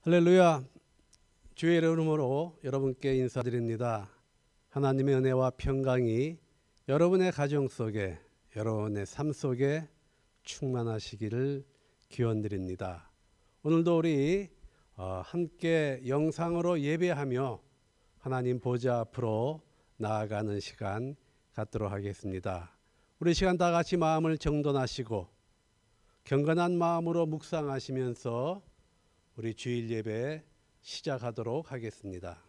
할렐루야. 주의 이름으로 여러분께 인사드립니다. 하나님의 은혜와 평강이 여러분의 가정 속에, 여러분의 삶 속에 충만하시기를 기원드립니다. 오늘도 우리 함께 영상으로 예배하며 하나님 보좌 앞으로 나아가는 시간 갖도록 하겠습니다. 우리 시간 다 같이 마음을 정돈하시고 경건한 마음으로 묵상하시면서 우리 주일 예배 시작하도록 하겠습니다.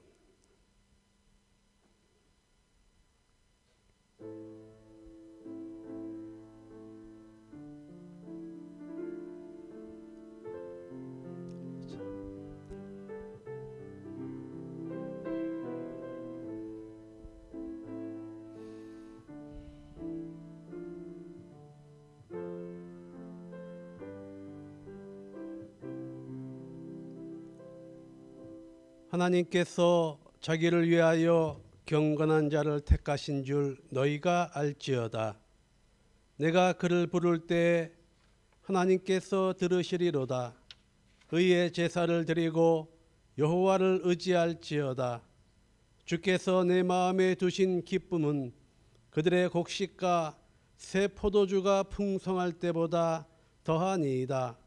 하나님께서 자기를 위하여 경건한 자를 택하신 줄 너희가 알지어다. 내가 그를 부를 때 하나님께서 들으시리로다. 의의 제사를 드리고 여호와를 의지할지어다. 주께서 내 마음에 두신 기쁨은 그들의 곡식과 새 포도주가 풍성할 때보다 더하니이다.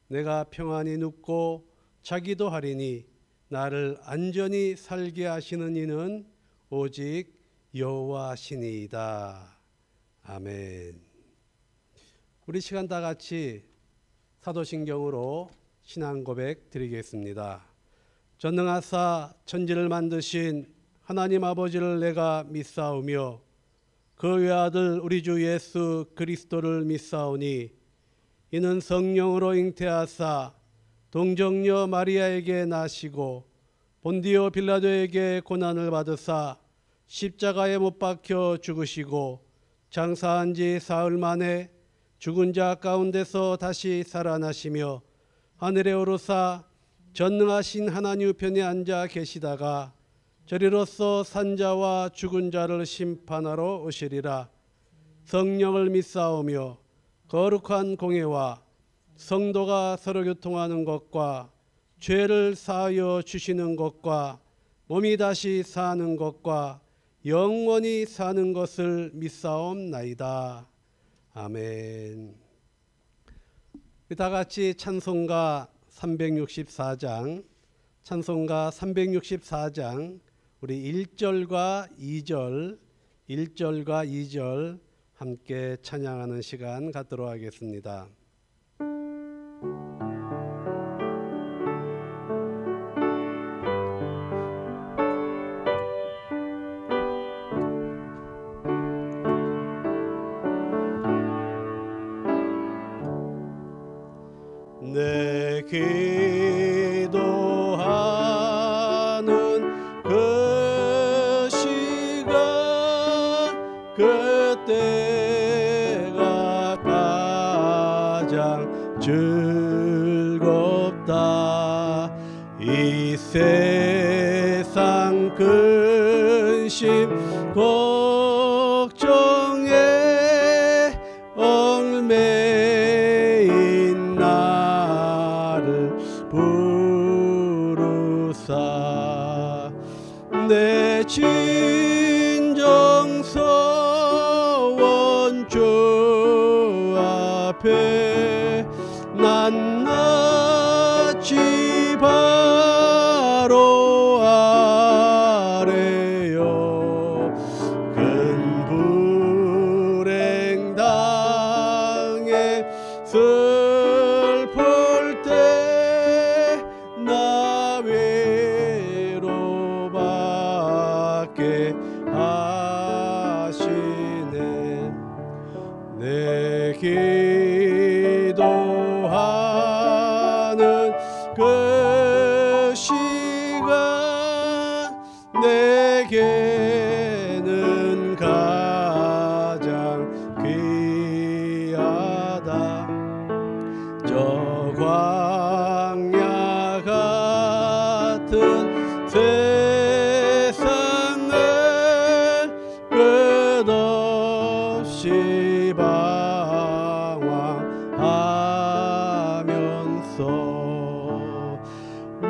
내가 평안히 눕고 자기도 하리니 나를 안전히 살게 하시는 이는 오직 여호와시니이다. 아멘. 우리 시간 다 같이 사도신경으로 신앙 고백 드리겠습니다. 전능하사 천지를 만드신 하나님 아버지를 내가 믿사오며 그 외아들 우리 주 예수 그리스도를 믿사오니 이는 성령으로 잉태하사 동정녀 마리아에게 나시고 본디오 빌라도에게 고난을 받으사 십자가에 못 박혀 죽으시고 장사한 지 사흘 만에 죽은 자 가운데서 다시 살아나시며 하늘에 오르사 전능하신 하나님 우편에 앉아 계시다가 저리로서 산자와 죽은 자를 심판하러 오시리라. 성령을 믿사오며 거룩한 공회와 성도가 서로 교통하는 것과 죄를 사하여 주시는 것과 몸이 다시 사는 것과 영원히 사는 것을 믿사옵나이다. 아멘. 다 같이 찬송가 364장, 찬송가 364장 우리 1절과 2절 함께 찬양하는 시간 갖도록 하겠습니다. 내 기도하는 그 시간 그때가 가장 즐겁다. 이 세상 근심 걱정에 얽매인 나를 부르사 내 진정서원 주 앞에 낱낱이 바로 아래요. 큰 불행 당해 슬플 때 나 외로밖에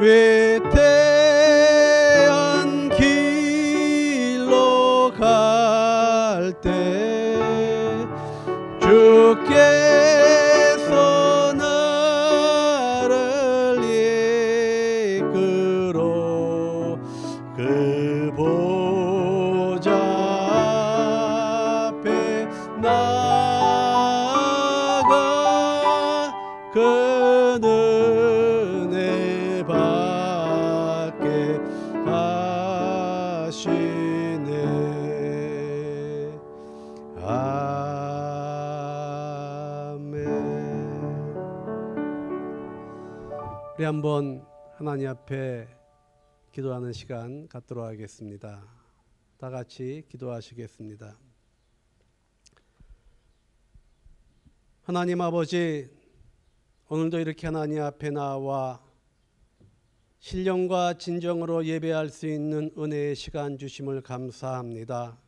위태한 길로 갈 때 주께서 나를 이끌어 그 보좌 앞에 나아가 그 은혜 받게 하시네. 아멘. 우리 한번 하나님 앞에 기도하는 시간 갖도록 하겠습니다. 다 같이 기도하시겠습니다. 하나님 아버지, 오늘도 이렇게 하나님 앞에 나와 신령과 진정으로 예배할 수 있는 은혜의 시간 주심을 감사합니다.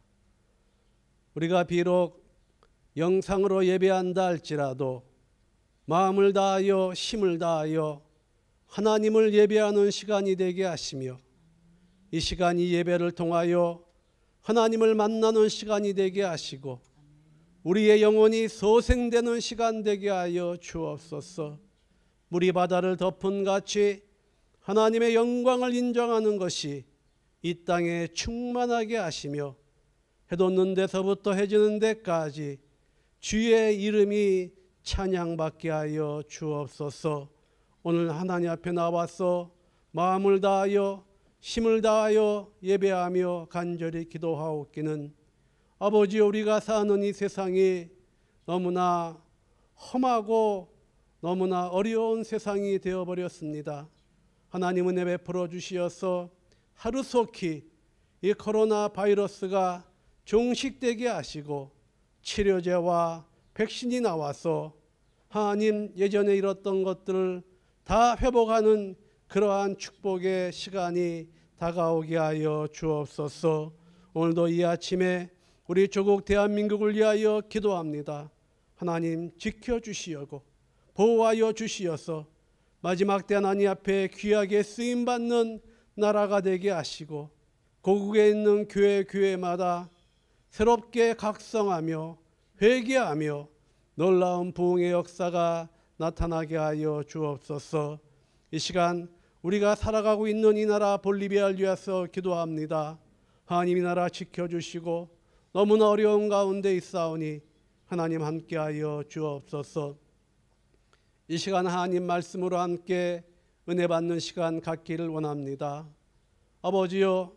우리가 비록 영상으로 예배한다 할지라도 마음을 다하여 힘을 다하여 하나님을 예배하는 시간이 되게 하시며 이 시간이 예배를 통하여 하나님을 만나는 시간이 되게 하시고 우리의 영혼이 소생되는 시간 되게 하여 주옵소서. 물이 바다를 덮은 같이 하나님의 영광을 인정하는 것이 이 땅에 충만하게 하시며 해 돋는 데서부터 해 지는 데까지 주의 이름이 찬양받게 하여 주옵소서. 오늘 하나님 앞에 나와서 마음을 다하여 힘을 다하여 예배하며 간절히 기도하옵기는 아버지, 우리가 사는 이 세상이 너무나 험하고 너무나 어려운 세상이 되어버렸습니다. 하나님 은혜 베풀어 주시어서 하루속히 이 코로나 바이러스가 종식되게 하시고 치료제와 백신이 나와서 하나님 예전에 잃었던 것들을 다 회복하는 그러한 축복의 시간이 다가오게 하여 주옵소서. 오늘도 이 아침에 우리 조국 대한민국을 위하여 기도합니다. 하나님 지켜주시고 보호하여 주시어서 마지막 때 하나님 앞에 귀하게 쓰임받는 나라가 되게 하시고 고국에 있는 교회마다 새롭게 각성하며 회개하며 놀라운 부흥의 역사가 나타나게 하여 주옵소서. 이 시간 우리가 살아가고 있는 이 나라 볼리비아를 위해서 기도합니다. 하나님 이 나라 지켜주시고 너무나 어려운 가운데 있사오니 하나님 함께하여 주옵소서. 이 시간 하나님 말씀으로 함께 은혜 받는 시간 갖기를 원합니다. 아버지여,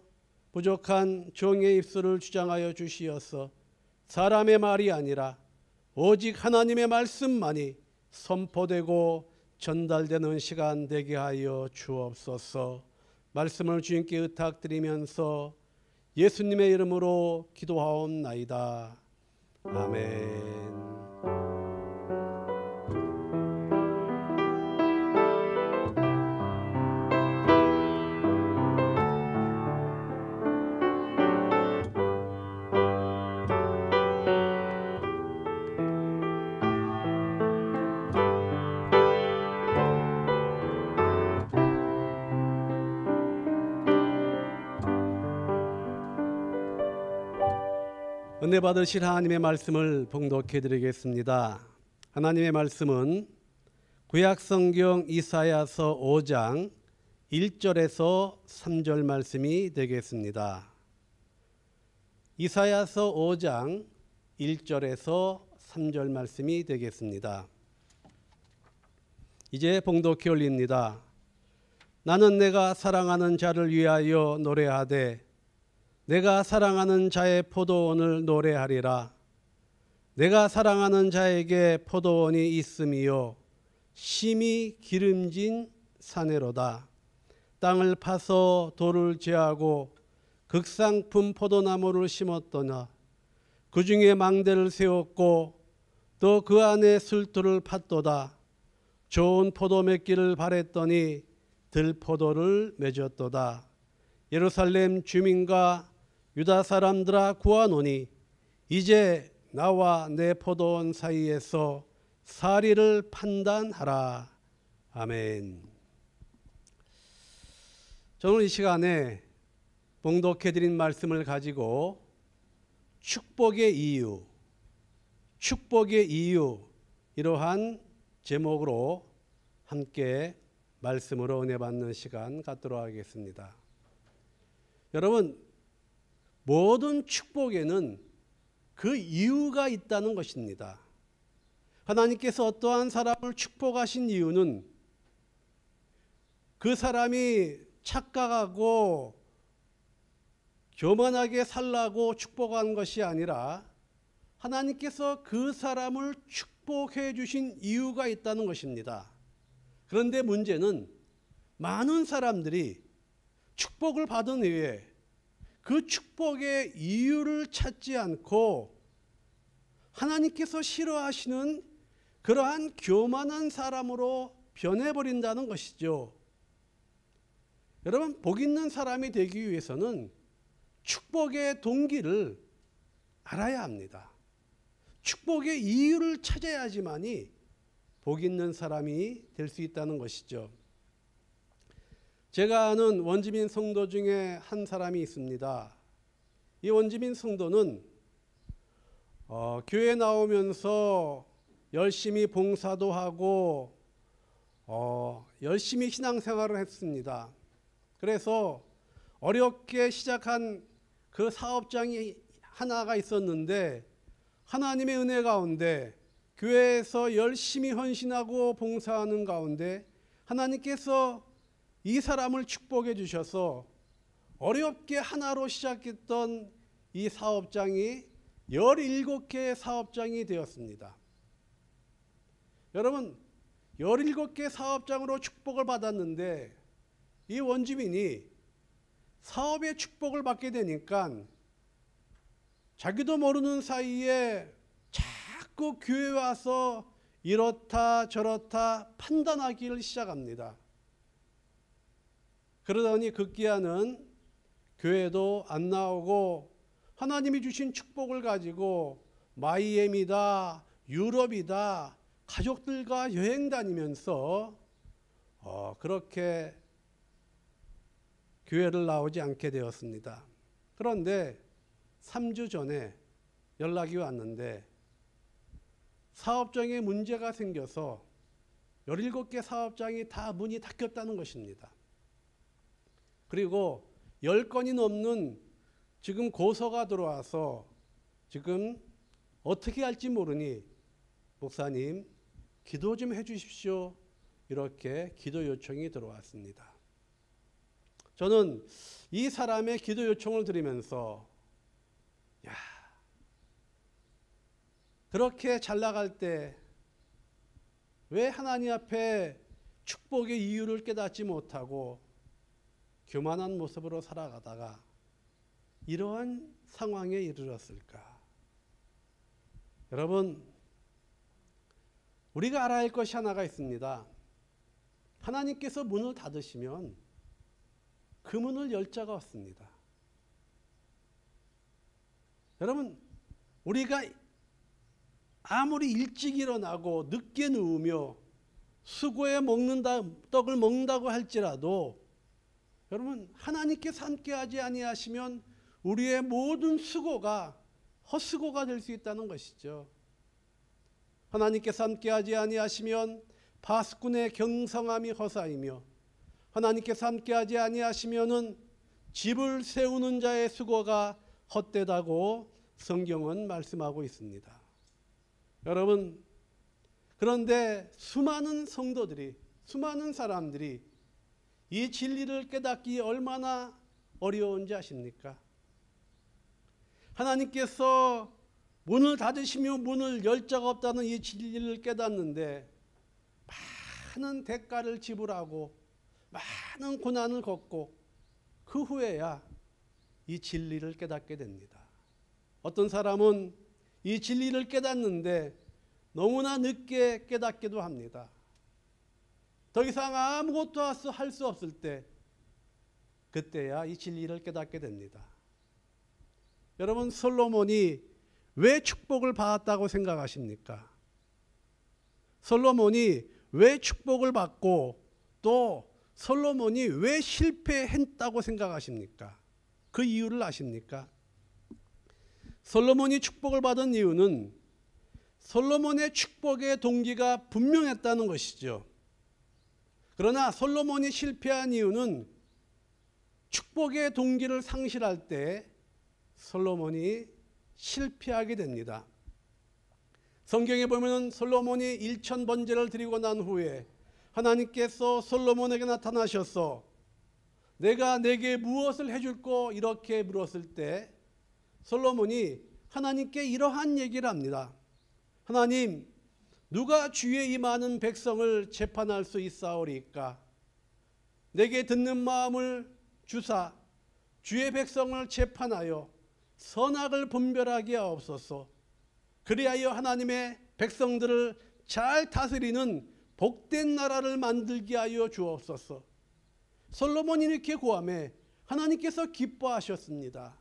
부족한 종의 입술을 주장하여 주시어서 사람의 말이 아니라 오직 하나님의 말씀만이 선포되고 전달되는 시간 되게 하여 주옵소서. 말씀을 주님께 의탁드리면서 예수님의 이름으로 기도하옵나이다. 아멘. 은혜 받으실 하나님의 말씀을 봉독해 드리겠습니다. 하나님의 말씀은 구약성경 이사야서 5장 1절에서 3절 말씀이 되겠습니다. 이사야서 5장 1절에서 3절 말씀이 되겠습니다. 이제 봉독해 올립니다. 나는 내가 사랑하는 자를 위하여 노래하되 내가 사랑하는 자의 포도원을 노래하리라. 내가 사랑하는 자에게 포도원이 있음이요 심히 기름진 사내로다. 땅을 파서 돌을 제하고 극상품 포도나무를 심었더나 그 중에 망대를 세웠고 또 그 안에 술토를 팠도다. 좋은 포도 맺기를 바랬더니 들포도를 맺었도다. 예루살렘 주민과 유다 사람들아 구하노니 이제 나와 내 포도원 사이에서 사리를 판단하라. 아멘. 저는 이 시간에 봉독해드린 말씀을 가지고 축복의 이유 이러한 제목으로 함께 말씀으로 은혜 받는 시간 갖도록 하겠습니다. 여러분, 모든 축복에는 그 이유가 있다는 것입니다. 하나님께서 어떠한 사람을 축복하신 이유는 그 사람이 착각하고 교만하게 살라고 축복한 것이 아니라 하나님께서 그 사람을 축복해 주신 이유가 있다는 것입니다. 그런데 문제는 많은 사람들이 축복을 받은 후에 그 축복의 이유를 찾지 않고 하나님께서 싫어하시는 그러한 교만한 사람으로 변해버린다는 것이죠. 여러분, 복 있는 사람이 되기 위해서는 축복의 동기를 알아야 합니다. 축복의 이유를 찾아야지만이 복 있는 사람이 될 수 있다는 것이죠. 제가 아는 원주민 성도 중에 한 사람이 있습니다. 이 원주민 성도는 교회 나오면서 열심히 봉사도 하고 열심히 신앙생활을 했습니다. 그래서 어렵게 시작한 그 사업장이 하나가 있었는데 하나님의 은혜 가운데 교회에서 열심히 헌신하고 봉사하는 가운데 하나님께서 이 사람을 축복해 주셔서 어렵게 하나로 시작했던 이 사업장이 17개의 사업장이 되었습니다. 여러분, 17개 사업장으로 축복을 받았는데 이 원주민이 사업의 축복을 받게 되니까 자기도 모르는 사이에 자꾸 교회에 와서 이렇다 저렇다 판단하기를 시작합니다. 그러더니 급기야는 교회도 안 나오고 하나님이 주신 축복을 가지고 마이애미다, 유럽이다, 가족들과 여행 다니면서 그렇게 교회를 나오지 않게 되었습니다. 그런데 3주 전에 연락이 왔는데 사업장에 문제가 생겨서 17개 사업장이 다 문이 닫혔다는 것입니다. 그리고 10건이 넘는 지금 고소가 들어와서 지금 어떻게 할지 모르니 목사님 기도 좀 해주십시오. 이렇게 기도 요청이 들어왔습니다. 저는 이 사람의 기도 요청을 드리면서 그렇게 잘 나갈 때 왜 하나님 앞에 축복의 이유를 깨닫지 못하고 교만한 모습으로 살아가다가 이러한 상황에 이르렀을까? 여러분, 우리가 알아야 할 것이 하나가 있습니다. 하나님께서 문을 닫으시면 그 문을 열 자가 없습니다. 여러분, 우리가 아무리 일찍 일어나고 늦게 누우며 수고에 떡을 먹는다고 할지라도 여러분, 하나님께서 함께하지 아니하시면 우리의 모든 수고가 헛수고가 될 수 있다는 것이죠. 하나님께서 함께하지 아니하시면 파수꾼의 경성함이 허사이며 하나님께서 함께하지 아니하시면은 집을 세우는 자의 수고가 헛되다고 성경은 말씀하고 있습니다. 여러분, 그런데 수많은 성도들이, 수많은 사람들이 이 진리를 깨닫기 얼마나 어려운지 아십니까? 하나님께서 문을 닫으시며 문을 열 자가 없다는 이 진리를 깨닫는데 많은 대가를 지불하고 많은 고난을 겪고 그 후에야 이 진리를 깨닫게 됩니다. 어떤 사람은 이 진리를 깨닫는데 너무나 늦게 깨닫기도 합니다. 더 이상 아무것도 할 수 없을 때 그때야 이 진리를 깨닫게 됩니다. 여러분, 솔로몬이 왜 축복을 받았다고 생각하십니까? 솔로몬이 왜 축복을 받고 또 솔로몬이 왜 실패했다고 생각하십니까? 그 이유를 아십니까? 솔로몬이 축복을 받은 이유는 솔로몬의 축복의 동기가 분명했다는 것이죠. 그러나 솔로몬이 실패한 이유는 축복의 동기를 상실할 때 솔로몬이 실패하게 됩니다. 성경에 보면 솔로몬이 1000번제를 드리고 난 후에 하나님께서 솔로몬에게 나타나셔서 내가 내게 무엇을 해줄꼬 이렇게 물었을 때 솔로몬이 하나님께 이러한 얘기를 합니다. 하나님, 누가 주의 이 많은 백성을 재판할 수 있사오리까? 내게 듣는 마음을 주사 주의 백성을 재판하여 선악을 분별하게 하옵소서. 그리하여 하나님의 백성들을 잘 다스리는 복된 나라를 만들게 하여 주옵소서. 솔로몬이 이렇게 구하매 하나님께서 기뻐하셨습니다.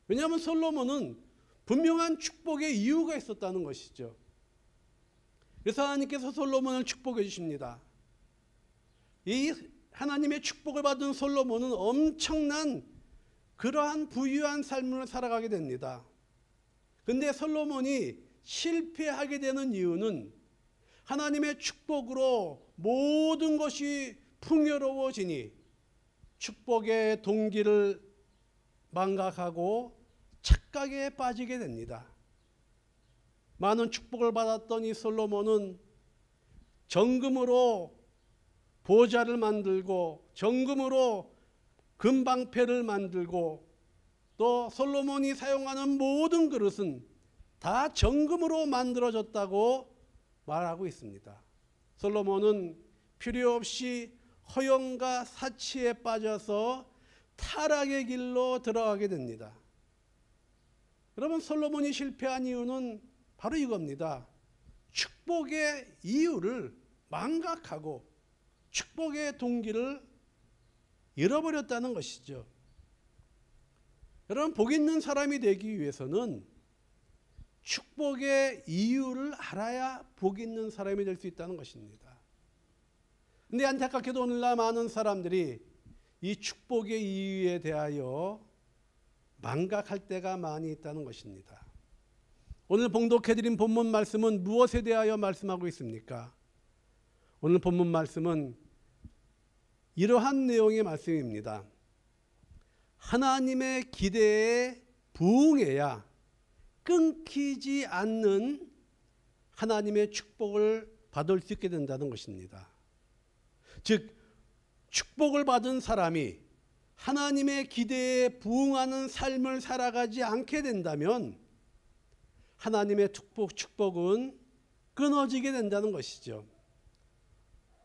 왜냐하면 솔로몬은 분명한 축복의 이유가 있었다는 것이죠. 그래서 하나님께서 솔로몬을 축복해 주십니다. 이 하나님의 축복을 받은 솔로몬은 엄청난 그러한 부유한 삶을 살아가게 됩니다. 근데 솔로몬이 실패하게 되는 이유는 하나님의 축복으로 모든 것이 풍요로워지니 축복의 동기를 망각하고 착각에 빠지게 됩니다. 많은 축복을 받았던 이 솔로몬은 정금으로 보좌를 만들고 정금으로 금방패를 만들고 또 솔로몬이 사용하는 모든 그릇은 다 정금으로 만들어졌다고 말하고 있습니다. 솔로몬은 필요 없이 허영과 사치에 빠져서 타락의 길로 들어가게 됩니다. 여러분, 솔로몬이 실패한 이유는 바로 이겁니다. 축복의 이유를 망각하고 축복의 동기를 잃어버렸다는 것이죠. 여러분, 복 있는 사람이 되기 위해서는 축복의 이유를 알아야 복 있는 사람이 될 수 있다는 것입니다. 그런데 안타깝게도 오늘날 많은 사람들이 이 축복의 이유에 대하여 망각할 때가 많이 있다는 것입니다. 오늘 봉독해드린 본문 말씀은 무엇에 대하여 말씀하고 있습니까? 오늘 본문 말씀은 이러한 내용의 말씀입니다. 하나님의 기대에 부응해야 끊기지 않는 하나님의 축복을 받을 수 있게 된다는 것입니다. 즉, 축복을 받은 사람이 하나님의 기대에 부응하는 삶을 살아가지 않게 된다면 하나님의 축복은 끊어지게 된다는 것이죠.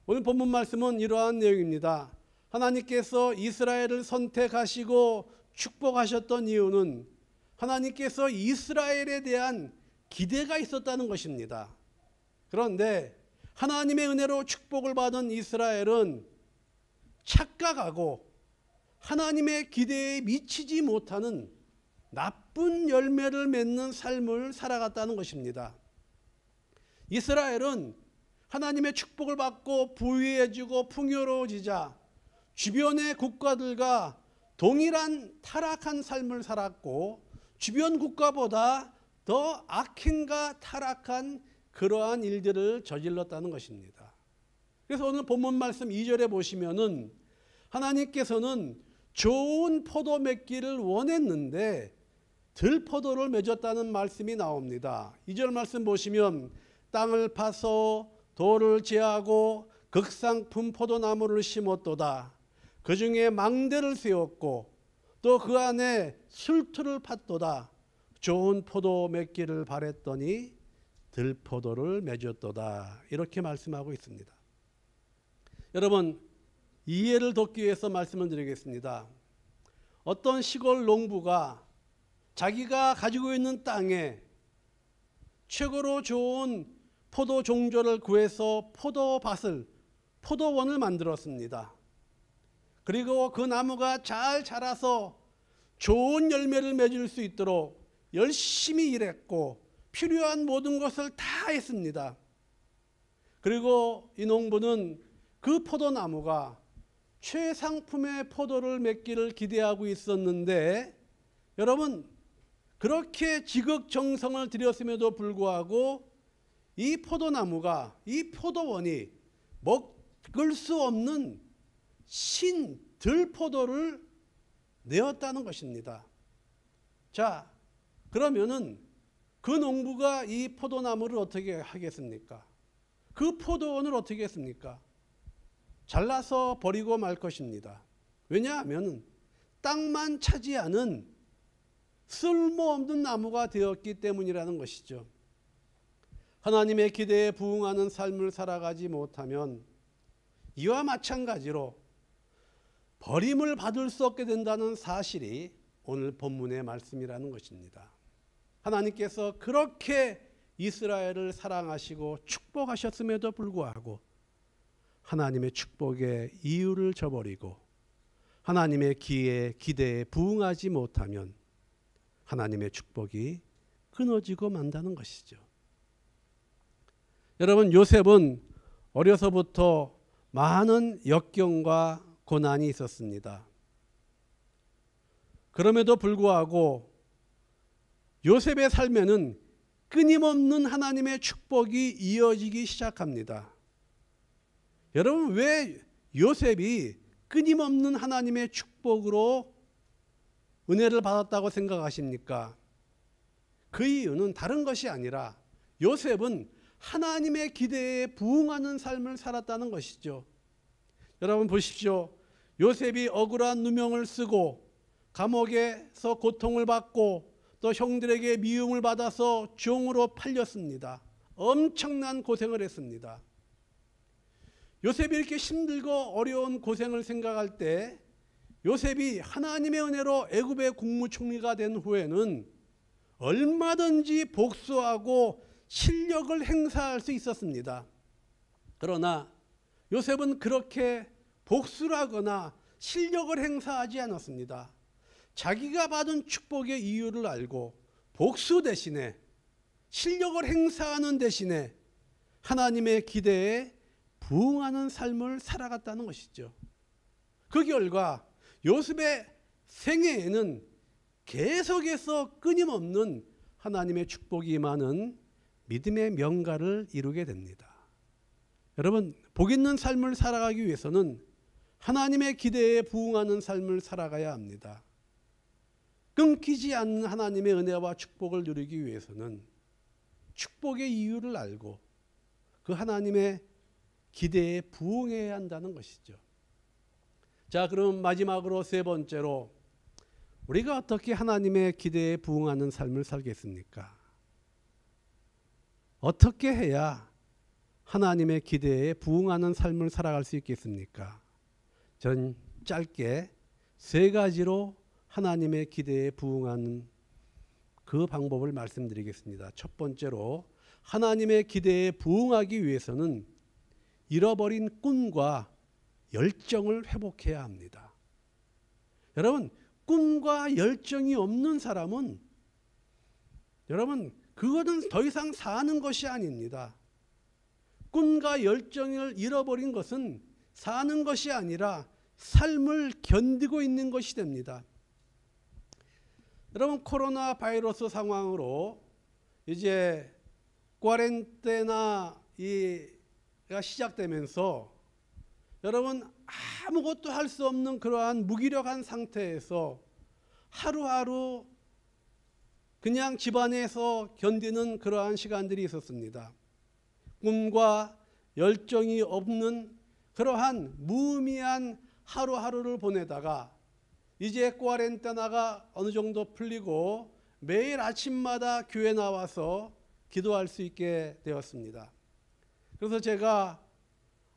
오늘 본문 말씀은 이러한 내용입니다. 하나님께서 이스라엘을 선택하시고 축복하셨던 이유는 하나님께서 이스라엘에 대한 기대가 있었다는 것입니다. 그런데 하나님의 은혜로 축복을 받은 이스라엘은 착각하고 하나님의 기대에 미치지 못하는 나쁜 열매를 맺는 삶을 살아갔다는 것입니다. 이스라엘은 하나님의 축복을 받고 부유해지고 풍요로워지자 주변의 국가들과 동일한 타락한 삶을 살았고 주변 국가보다 더 악행과 타락한 그러한 일들을 저질렀다는 것입니다. 그래서 오늘 본문 말씀 2절에 보시면은 하나님께서는 좋은 포도 맺기를 원했는데 들포도를 맺었다는 말씀이 나옵니다. 2절 말씀 보시면 땅을 파서 돌을 제하고 극상품 포도나무를 심었도다. 그 중에 망대를 세웠고 또 그 안에 술투를 팠도다. 좋은 포도 맺기를 바랬더니 들포도를 맺었도다. 이렇게 말씀하고 있습니다. 여러분, 이해를 돕기 위해서 말씀을 드리겠습니다. 어떤 시골 농부가 자기가 가지고 있는 땅에 최고로 좋은 포도 종조를 구해서 포도밭을, 포도원을 만들었습니다. 그리고 그 나무가 잘 자라서 좋은 열매를 맺을 수 있도록 열심히 일했고 필요한 모든 것을 다 했습니다. 그리고 이 농부는 그 그 포도나무가 최상품의 포도를 맺기를 기대하고 있었는데, 여러분 그렇게 지극정성을 들였음에도 불구하고 이 포도나무가, 이 포도원이 먹을 수 없는 신들포도를 내었다는 것입니다. 자, 그러면은 그 농부가 이 포도나무를 어떻게 하겠습니까? 그 포도원을 어떻게 했습니까? 잘라서 버리고 말 것입니다. 왜냐하면 땅만 차지하는 쓸모없는 나무가 되었기 때문이라는 것이죠. 하나님의 기대에 부응하는 삶을 살아가지 못하면 이와 마찬가지로 버림을 받을 수 없게 된다는 사실이 오늘 본문의 말씀이라는 것입니다. 하나님께서 그렇게 이스라엘을 사랑하시고 축복하셨음에도 불구하고 하나님의 축복의 이유를 저버리고 하나님의 기대에 부응하지 못하면 하나님의 축복이 끊어지고 만다는 것이죠. 여러분, 요셉은 어려서부터 많은 역경과 고난이 있었습니다. 그럼에도 불구하고 요셉의 삶에는 끊임없는 하나님의 축복이 이어지기 시작합니다. 여러분, 왜 요셉이 끊임없는 하나님의 축복으로 은혜를 받았다고 생각하십니까? 그 이유는 다른 것이 아니라 요셉은 하나님의 기대에 부응하는 삶을 살았다는 것이죠. 여러분 보십시오. 요셉이 억울한 누명을 쓰고 감옥에서 고통을 받고 또 형들에게 미움을 받아서 종으로 팔렸습니다. 엄청난 고생을 했습니다. 요셉이 이렇게 힘들고 어려운 고생을 생각할 때 요셉이 하나님의 은혜로 애굽의 국무총리가 된 후에는 얼마든지 복수하고 실력을 행사할 수 있었습니다. 그러나 요셉은 그렇게 복수를 하거나 실력을 행사하지 않았습니다. 자기가 받은 축복의 이유를 알고 복수 대신에 실력을 행사하는 대신에 하나님의 기대에 부응하는 삶을 살아갔다는 것이죠. 그 결과 요셉의 생애에는 계속해서 끊임없는 하나님의 축복이 임하는 믿음의 명가를 이루게 됩니다. 여러분, 복 있는 삶을 살아가기 위해서는 하나님의 기대에 부응하는 삶을 살아가야 합니다. 끊기지 않는 하나님의 은혜와 축복을 누리기 위해서는 축복의 이유를 알고 그 하나님의 기대에 부응해야 한다는 것이죠. 자, 그럼 마지막으로 세 번째로 우리가 어떻게 하나님의 기대에 부응하는 삶을 살겠습니까? 어떻게 해야 하나님의 기대에 부응하는 삶을 살아갈 수 있겠습니까? 저는 짧게 세 가지로 하나님의 기대에 부응하는 그 방법을 말씀드리겠습니다. 첫 번째로 하나님의 기대에 부응하기 위해서는 잃어버린 꿈과 열정을 회복해야 합니다. 여러분, 꿈과 열정이 없는 사람은 여러분 그거는 더 이상 사는 것이 아닙니다. 꿈과 열정을 잃어버린 것은 사는 것이 아니라 삶을 견디고 있는 것이 됩니다. 여러분, 코로나 바이러스 상황으로 이제 쿼렌테나가 시작되면서 여러분 아무것도 할 수 없는 그러한 무기력한 상태에서 하루하루 그냥 집안에서 견디는 그러한 시간들이 있었습니다. 꿈과 열정이 없는 그러한 무의미한 하루하루를 보내다가 이제 쿼렌테나가 어느 정도 풀리고 매일 아침마다 교회 나와서 기도할 수 있게 되었습니다. 그래서 제가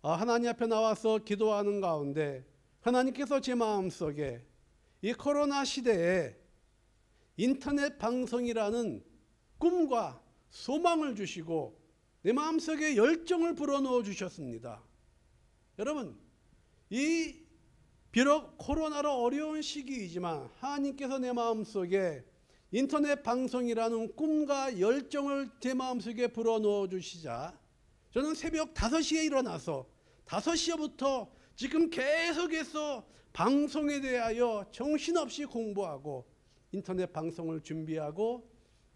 하나님 앞에 나와서 기도하는 가운데 하나님께서 제 마음속에 이 코로나 시대에 인터넷 방송이라는 꿈과 소망을 주시고 내 마음속에 열정을 불어넣어 주셨습니다. 여러분, 이 비록 코로나로 어려운 시기이지만 하나님께서 내 마음속에 인터넷 방송이라는 꿈과 열정을 제 마음속에 불어넣어 주시자 저는 새벽 5시에 일어나서 5시부터 지금 계속해서 방송에 대하여 정신없이 공부하고 인터넷 방송을 준비하고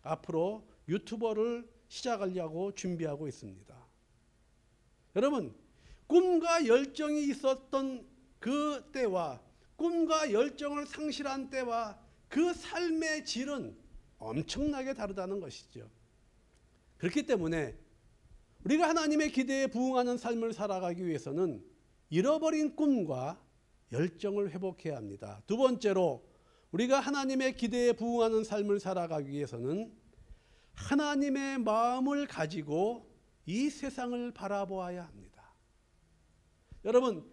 앞으로 유튜버를 시작하려고 준비하고 있습니다. 여러분, 꿈과 열정이 있었던 그 때와 꿈과 열정을 상실한 때와 그 삶의 질은 엄청나게 다르다는 것이죠. 그렇기 때문에 우리가 하나님의 기대에 부응하는 삶을 살아가기 위해서는 잃어버린 꿈과 열정을 회복해야 합니다. 두 번째로 우리가 하나님의 기대에 부응하는 삶을 살아가기 위해서는 하나님의 마음을 가지고 이 세상을 바라보아야 합니다. 여러분,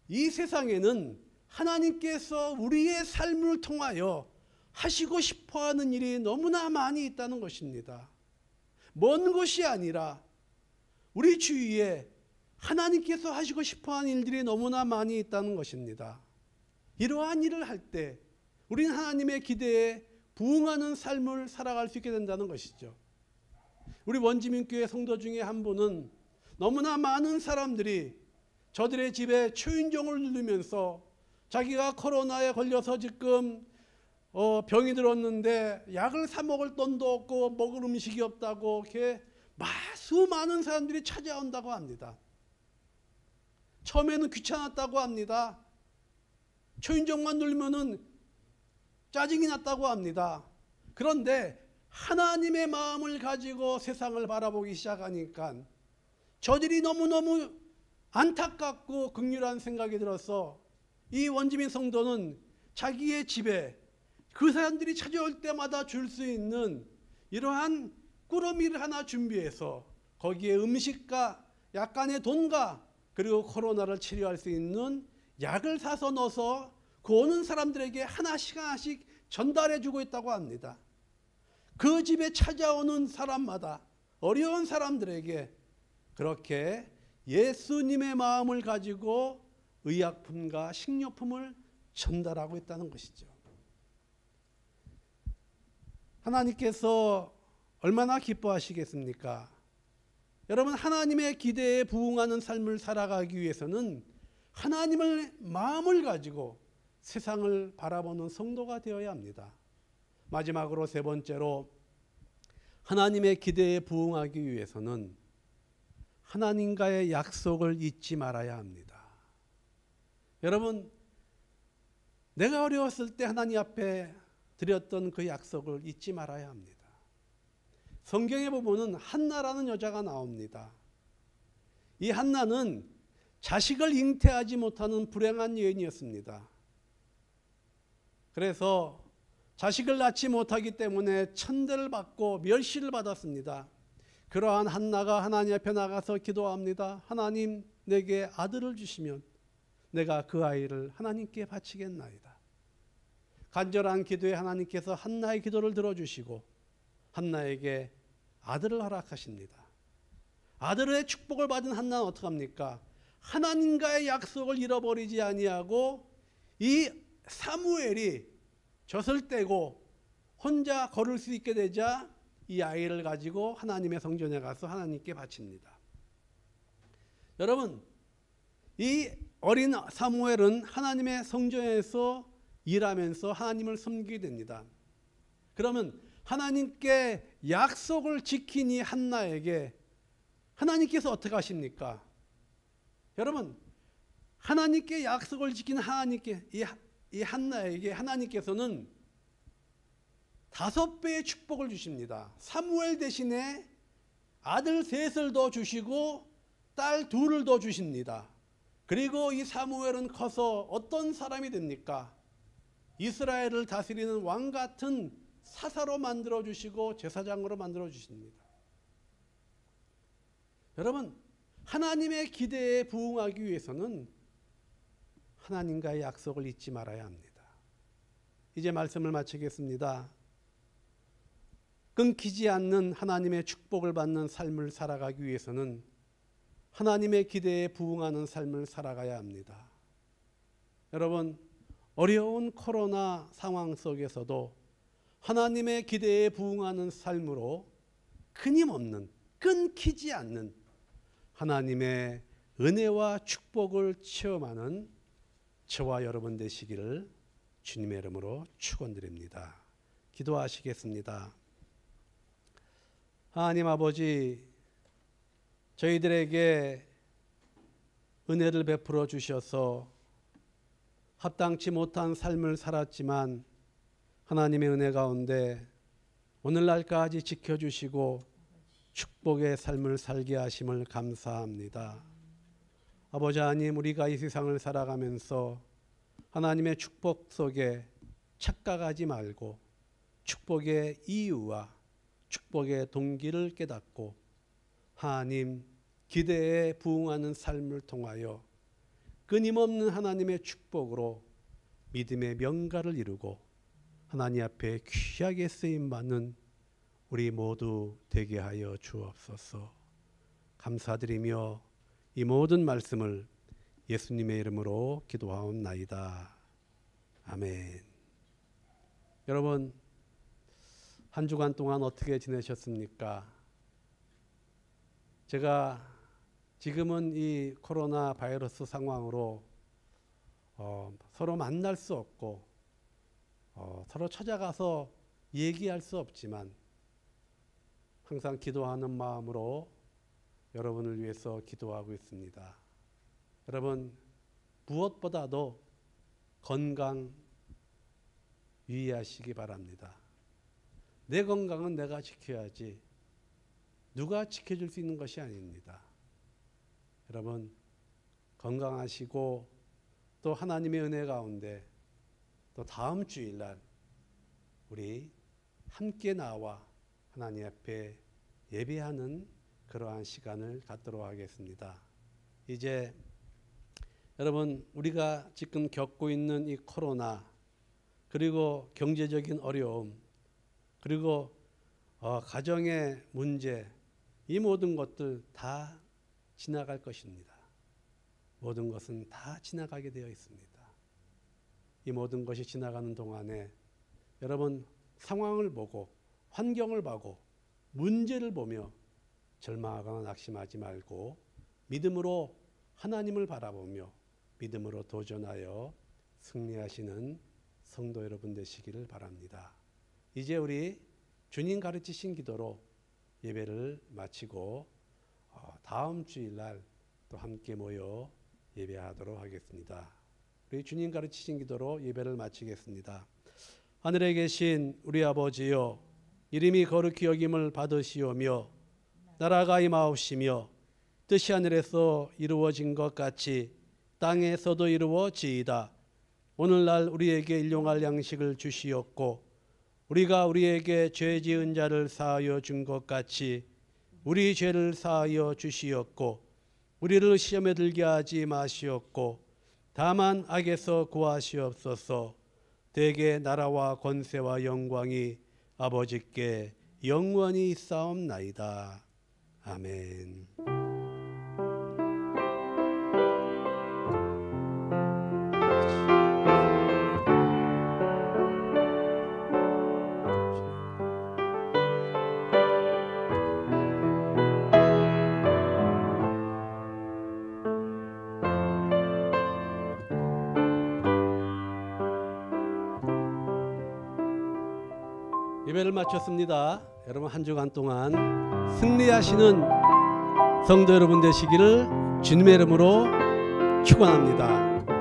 이 세상에는 하나님께서 우리의 삶을 통하여 하시고 싶어하는 일이 너무나 많이 있다는 것입니다. 먼 곳이 아니라 우리 주위에 하나님께서 하시고 싶어하는 일들이 너무나 많이 있다는 것입니다. 이러한 일을 할 때 우리는 하나님의 기대에 부응하는 삶을 살아갈 수 있게 된다는 것이죠. 우리 원지민교회 성도 중에 한 분은 너무나 많은 사람들이 저들의 집에 초인종을 누르면서 자기가 코로나에 걸려서 지금 병이 들었는데 약을 사 먹을 돈도 없고 먹을 음식이 없다고 이렇게 수많은 사람들이 찾아온다고 합니다. 처음에는 귀찮았다고 합니다. 초인종만 누르면은 짜증이 났다고 합니다. 그런데 하나님의 마음을 가지고 세상을 바라보기 시작하니까 저들이 너무너무 안타깝고 극률한 생각이 들어서 이 원지민 성도는 자기의 집에 그 사람들이 찾아올 때마다 줄 수 있는 이러한 꾸러미를 하나 준비해서 거기에 음식과 약간의 돈과 그리고 코로나를 치료할 수 있는 약을 사서 넣어서 그 오는 사람들에게 하나씩 하나씩 전달해 주고 있다고 합니다. 그 집에 찾아오는 사람마다 어려운 사람들에게 그렇게 예수님의 마음을 가지고 의약품과 식료품을 전달하고 있다는 것이죠. 하나님께서 얼마나 기뻐하시겠습니까? 여러분, 하나님의 기대에 부응하는 삶을 살아가기 위해서는 하나님의 마음을 가지고 세상을 바라보는 성도가 되어야 합니다. 마지막으로 세 번째로 하나님의 기대에 부응하기 위해서는 하나님과의 약속을 잊지 말아야 합니다. 여러분, 내가 어려웠을 때 하나님 앞에 드렸던 그 약속을 잊지 말아야 합니다. 성경에 보면은 한나라는 여자가 나옵니다. 이 한나는 자식을 잉태하지 못하는 불행한 여인이었습니다. 그래서 자식을 낳지 못하기 때문에 천대를 받고 멸시를 받았습니다. 그러한 한나가 하나님 앞에 나가서 기도합니다. 하나님, 내게 아들을 주시면 내가 그 아이를 하나님께 바치겠나이다. 간절한 기도에 하나님께서 한나의 기도를 들어주시고 한나에게 아들을 허락하십니다. 아들의 축복을 받은 한나는 어떡합니까? 하나님과의 약속을 잃어버리지 아니하고 이 사무엘이 젖을 떼고 혼자 걸을 수 있게 되자 이 아이를 가지고 하나님의 성전에 가서 하나님께 바칩니다. 여러분, 이 어린 사무엘은 하나님의 성전에서 일하면서 하나님을 섬기게 됩니다. 그러면 하나님께 약속을 지킨 이 한나에게 하나님께서 어떻게 하십니까? 여러분, 하나님께 약속을 지킨 이 한나에게 하나님께서는 5배의 축복을 주십니다. 사무엘 대신에 아들 3을 더 주시고 딸 2을 더 주십니다. 그리고 이 사무엘은 커서 어떤 사람이 됩니까? 이스라엘을 다스리는 왕 같은 사사로 만들어 주시고 제사장으로 만들어 주십니다. 여러분, 하나님의 기대에 부응하기 위해서는 하나님과의 약속을 잊지 말아야 합니다. 이제 말씀을 마치겠습니다. 끊기지 않는 하나님의 축복을 받는 삶을 살아가기 위해서는 하나님의 기대에 부응하는 삶을 살아가야 합니다. 여러분, 어려운 코로나 상황 속에서도 하나님의 기대에 부응하는 삶으로 끊임없는, 끊기지 않는 하나님의 은혜와 축복을 체험하는 저와 여러분 되시기를 주님의 이름으로 축원드립니다. 기도하시겠습니다. 하나님 아버지, 저희들에게 은혜를 베풀어 주셔서 합당치 못한 삶을 살았지만 하나님의 은혜 가운데 오늘날까지 지켜주시고 축복의 삶을 살게 하심을 감사합니다. 아버지 하나님, 우리가 이 세상을 살아가면서 하나님의 축복 속에 착각하지 말고 축복의 이유와 축복의 동기를 깨닫고 하나님 기대에 부응하는 삶을 통하여 끊임없는 하나님의 축복으로 믿음의 명가를 이루고 하나님 앞에 귀하게 쓰임받는 우리 모두 되게 하여 주옵소서. 감사드리며 이 모든 말씀을 예수님의 이름으로 기도하옵나이다. 아멘. 여러분, 한 주간 동안 어떻게 지내셨습니까? 제가 지금은 이 코로나 바이러스 상황으로 서로 만날 수 없고 서로 찾아가서 얘기할 수 없지만 항상 기도하는 마음으로 여러분을 위해서 기도하고 있습니다. 여러분, 무엇보다도 건강 유의하시기 바랍니다. 내 건강은 내가 지켜야지 누가 지켜줄 수 있는 것이 아닙니다. 여러분, 건강하시고 또 하나님의 은혜 가운데 또 다음 주일날 우리 함께 나와 하나님 앞에 예배하는 그러한 시간을 갖도록 하겠습니다. 이제 여러분, 우리가 지금 겪고 있는 이 코로나, 그리고 경제적인 어려움, 그리고 가정의 문제, 이 모든 것들 다 지나갈 것입니다. 모든 것은 다 지나가게 되어 있습니다. 이 모든 것이 지나가는 동안에 여러분, 상황을 보고 환경을 보고 문제를 보며 절망하거나 낙심하지 말고 믿음으로 하나님을 바라보며 믿음으로 도전하여 승리하시는 성도 여러분 되시기를 바랍니다. 이제 우리 주님 가르치신 기도로 예배를 마치고 다음 주일날 또 함께 모여 예배하도록 하겠습니다. 우리 주님 가르치신 기도로 예배를 마치겠습니다. 하늘에 계신 우리 아버지여, 이름이 거룩히 여김을 받으시오며 나라가 임하옵시며 뜻이 하늘에서 이루어진 것 같이 땅에서도 이루어지이다. 오늘날 우리에게 일용할 양식을 주시옵고 우리가 우리에게 죄 지은 자를 사하여 준 것 같이 우리 죄를 사하여 주시옵고 우리를 시험에 들게 하지 마시옵고 다만 악에서 구하시옵소서. 대개 나라와 권세와 영광이 아버지께 영원히 있사옵나이다. 아멘. 예배를 마쳤습니다. 여러분, 한 주간 동안 승리하시는 성도 여러분 되시기를 주님의 이름으로 축원합니다.